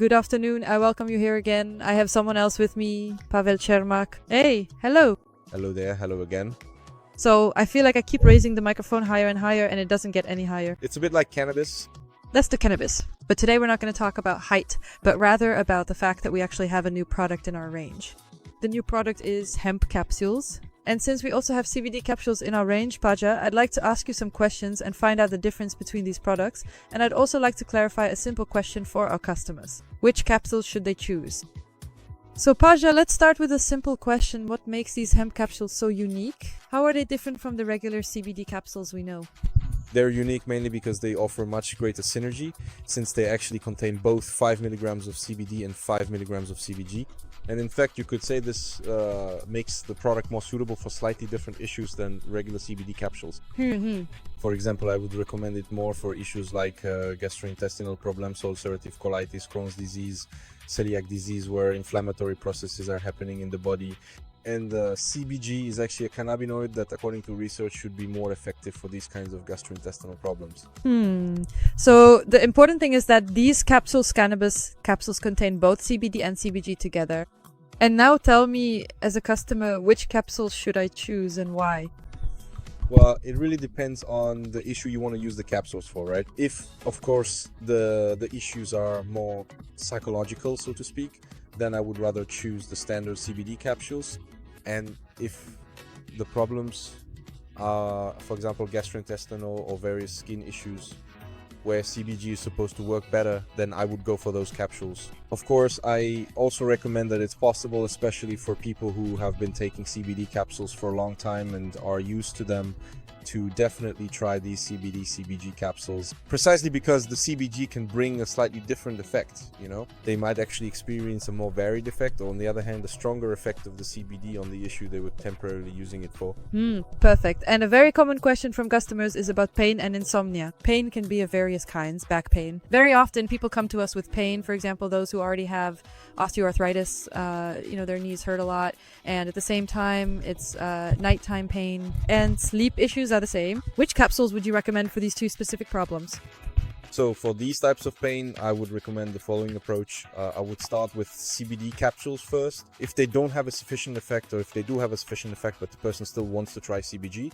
Good afternoon. I welcome you here again. I have someone else with me, Pavel Chermak. Hey, hello. Hello there, hello again. So I feel like I keep raising the microphone higher and higher and it doesn't get any higher. It's a bit like cannabis. That's the cannabis. But today we're not going to talk about height, but rather about the fact that we actually have a new product in our range. The new product is hemp capsules. And since we also have CBD capsules in our range, Paja, I'd like to ask you some questions and find out the difference between these products. And I'd also like to clarify a simple question for our customers. Which capsules should they choose? So Paja, let's start with a simple question. What makes these hemp capsules so unique? How are they different from the regular CBD capsules we know? They're unique mainly because they offer much greater synergy, since they actually contain both 5 milligrams of CBD and 5 milligrams of CBG. And in fact, you could say this makes the product more suitable for slightly different issues than regular CBD capsules. For example, I would recommend it more for issues like gastrointestinal problems, ulcerative colitis, Crohn's disease, celiac disease, where inflammatory processes are happening in the body. And CBG is actually a cannabinoid that, according to research, should be more effective for these kinds of gastrointestinal problems. So the important thing is that these capsules, cannabis capsules, contain both CBD and CBG together. And now tell me, as a customer, which capsules should I choose and why? Well, it really depends on the issue you want to use the capsules for, right? If, of course, the issues are more psychological, so to speak, then I would rather choose the standard CBD capsules. And if the problems are, for example, gastrointestinal or various skin issues where CBG is supposed to work better, then I would go for those capsules. Of course, I also recommend that it's possible, especially for people who have been taking CBD capsules for a long time and are used to them, to definitely try these CBD-CBG capsules, precisely because the CBG can bring a slightly different effect, you know? They might actually experience a more varied effect, or on the other hand, a stronger effect of the CBD on the issue they were temporarily using it for. Perfect. And a very common question from customers is about pain and insomnia. Pain can be of various kinds, back pain. Very often people come to us with pain, for example, those who already have osteoarthritis, their knees hurt a lot, and at the same time it's nighttime pain, and sleep issues are the same. Which capsules would you recommend for these two specific problems? So for these types of pain, I would recommend the following approach. I would start with CBD capsules first. If they don't have a sufficient effect, or if they do have a sufficient effect but the person still wants to try CBG,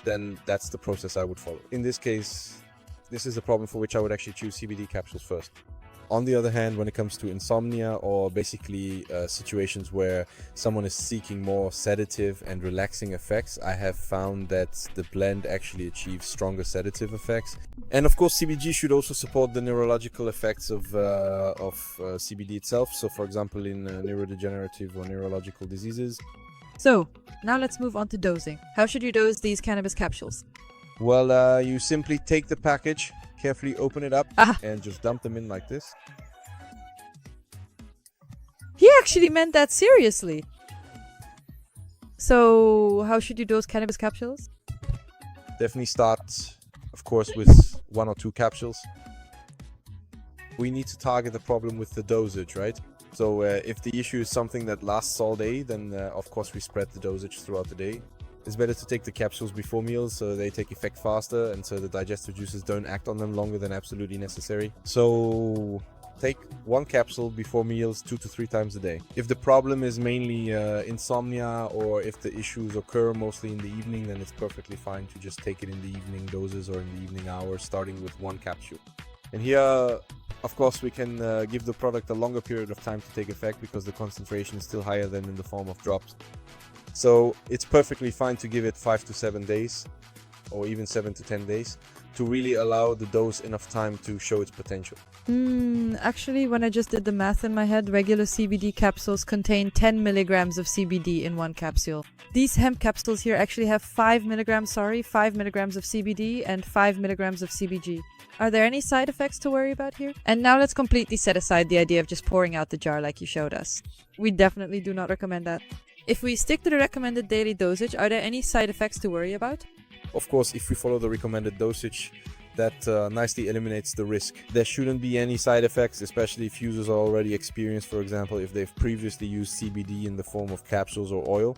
then that's the process I would follow. In this case, this is a problem for which I would actually choose CBD capsules first. On the other hand, when it comes to insomnia, or basically situations where someone is seeking more sedative and relaxing effects, I have found that the blend actually achieves stronger sedative effects. And of course, CBG should also support the neurological effects of CBD itself. So for example, in neurodegenerative or neurological diseases. So now let's move on to dosing. How should you dose these cannabis capsules? Well, you simply take the package, carefully open it up, and just dump them in like this. He actually meant that seriously. So how should you dose cannabis capsules? Definitely start, of course, with 1 or 2 capsules. We need to target the problem with the dosage, right? So if the issue is something that lasts all day, then of course we spread the dosage throughout the day. It's better to take the capsules before meals, so they take effect faster and so the digestive juices don't act on them longer than absolutely necessary. So take 1 capsule before meals 2 to 3 times a day. If the problem is mainly insomnia, or if the issues occur mostly in the evening, then it's perfectly fine to just take it in the evening doses or in the evening hours, starting with 1 capsule. And here, of course, we can give the product a longer period of time to take effect, because the concentration is still higher than in the form of drops. So it's perfectly fine to give it 5 to 7 days, or even 7 to 10 days, to really allow the dose enough time to show its potential. Actually, when I just did the math in my head, regular CBD capsules contain 10 milligrams of CBD in 1 capsule. These hemp capsules here actually have 5 milligrams of CBD and 5 milligrams of CBG. Are there any side effects to worry about here? And now let's completely set aside the idea of just pouring out the jar like you showed us. We definitely do not recommend that. If we stick to the recommended daily dosage, are there any side effects to worry about? Of course, if we follow the recommended dosage, that nicely eliminates the risk. There shouldn't be any side effects, especially if users are already experienced, for example, if they've previously used CBD in the form of capsules or oil.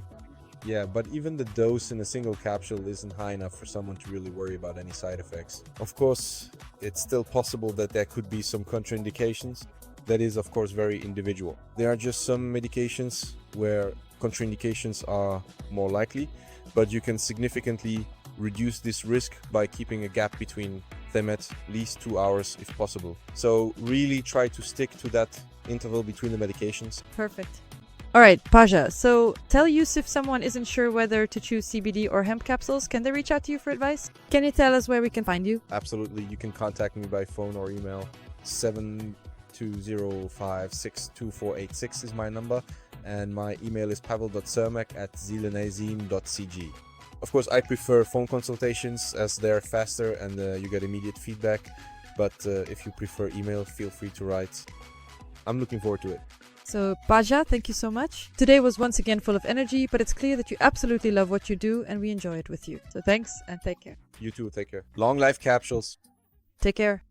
Yeah, but even the dose in a single capsule isn't high enough for someone to really worry about any side effects. Of course, it's still possible that there could be some contraindications. that is of course very individual. There are just some medications where contraindications are more likely, but you can significantly reduce this risk by keeping a gap between them at least 2 hours if possible. So really try to stick to that interval between the medications. Perfect. All right, Paja, so tell Yus if someone isn't sure whether to choose CBD or hemp capsules, can they reach out to you for advice? Can you tell us where we can find you? Absolutely, you can contact me by phone or email. 72056248 is my number, and my email is pavel.cermak@zelenazine.cg. Of course, I prefer phone consultations as they're faster and you get immediate feedback, but if you prefer email, feel free to write. I'm looking forward to it. So, Paja, thank you so much. Today was once again full of energy, but it's clear that you absolutely love what you do and we enjoy it with you. So thanks and take care. You too, take care. Long life capsules. Take care.